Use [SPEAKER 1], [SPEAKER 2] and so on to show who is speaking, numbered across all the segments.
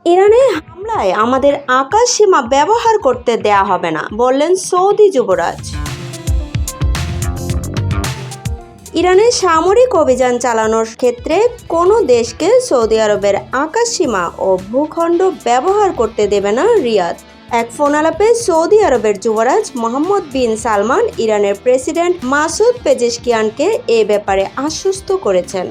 [SPEAKER 1] ইরানে হামলায় আমাদের আকাশ সীমা ব্যবহার করতে দেয়া হবে না, বললেন সৌদি যুবরাজ। ইরানের সামরিক অভিযান চালানোর ক্ষেত্রে কোনো দেশকে সৌদি আরবের আকাশ সীমা ও ভূখণ্ড ব্যবহার করতে দেবে না রিয়াদ। এক ফোনালাপে সৌদি আরবের যুবরাজ মোহাম্মদ বিন সালমান ইরানের প্রেসিডেন্ট মাসুদ পেজেশকিয়ানকে এ ব্যাপারে আশ্বস্ত করেছেন।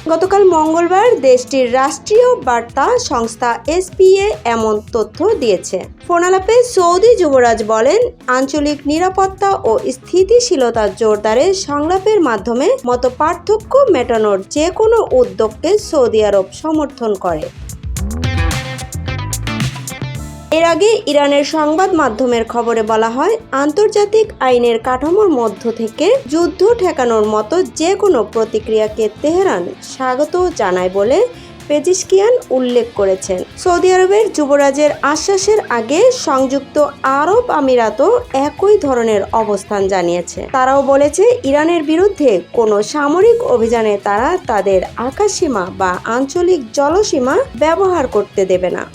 [SPEAKER 1] গতকাল মঙ্গলবার দেশটির রাষ্ট্রীয় বার্তা সংস্থা এসপিএ এমন তথ্য দিয়েছে। ফোনালাপে সৌদি যুবরাজ বলেন, আঞ্চলিক নিরাপত্তা ও স্থিতিশীলতা জোরদারে সংলাপের মাধ্যমে মতপার্থক্য মেটানোর যে কোনো উদ্যোগকে সৌদি আরব সমর্থন করে। এর আগে ইরানের সংবাদ মাধ্যমের খবরে বলা হয়, আন্তর্জাতিক আইনের কাঠামোর মধ্য থেকে যুদ্ধ ঠেকানোর মতো যে কোনো প্রতিক্রিয়াকে তেহরান স্বাগত জানায় বলে পেজেশকিয়ান উল্লেখ করেছেন। সৌদি আরবের যুবরাজের আশ্বাসের আগে সংযুক্ত আরব আমিরাতও একই ধরনের অবস্থান জানিয়েছে। তারাও বলেছে, ইরানের বিরুদ্ধে কোনো সামরিক অভিযানে তারা তাদের আকাশসীমা বা আঞ্চলিক জলসীমা ব্যবহার করতে দেবে না।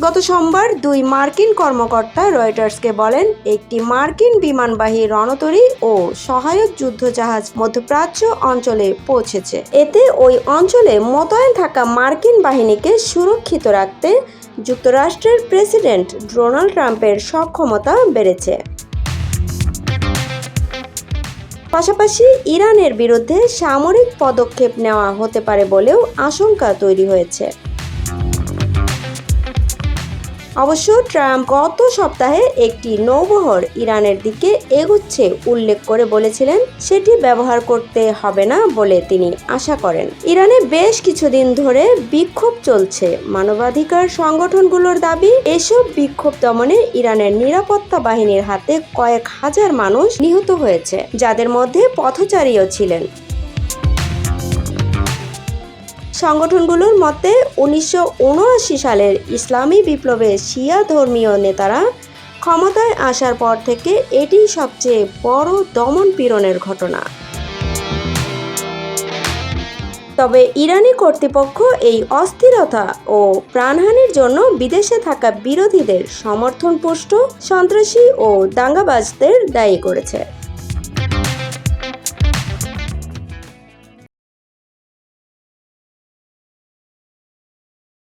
[SPEAKER 1] গত সোমবার দুই মার্কিন কর্মকর্তা রয়টার্সকে বলেন, একটি মার্কিন বিমানবাহী রণতরী ও সহায়ক যুদ্ধজাহাজ মধ্যপ্রাচ্য অঞ্চলে পৌঁছেছে। এতে ওই অঞ্চলে মোতায়েন থাকা মার্কিন বাহিনীকে সুরক্ষিত রাখতে যুক্তরাষ্ট্রের প্রেসিডেন্ট ডোনাল্ড ট্রাম্পের সক্ষমতা বেড়েছে। পাশাপাশি ইরানের বিরুদ্ধে সামরিক পদক্ষেপ নেওয়া হতে পারে বলেও আশঙ্কা তৈরি হয়েছে। অবশ্য ট্রাম্প গত সপ্তাহে একটি নৌবহর ইরানের দিকে এগোচ্ছে উল্লেখ করে বলেছিলেন, সেটি ব্যবহার করতে হবে না বলে তিনি আশা করেন। ইরানে বেশ কিছুদিন ধরে বিক্ষোভ চলছে। মানবাধিকার সংগঠনগুলোর দাবি, এসব বিক্ষোভ দমনে ইরানের নিরাপত্তা বাহিনীর হাতে কয়েক হাজার মানুষ নিহত হয়েছে, যাদের মধ্যে পথচারীও ছিলেন। সংগঠনগুলোর মতে 1979 সালের ইসলামী বিপ্লবে শিয়া ধর্মীয় নেতারা ক্ষমতায় আসার পর থেকে এটি সবচেয়ে বড় দমন-পীড়নের ঘটনা। তবে ইরানি কর্তৃপক্ষ এই অস্থিরতা ও প্রাণহানির জন্য বিদেশে থাকা বিরোধীদের সমর্থনপুষ্ট সন্ত্রাসী ও দাঙ্গাবাজদের দায়ী করেছে।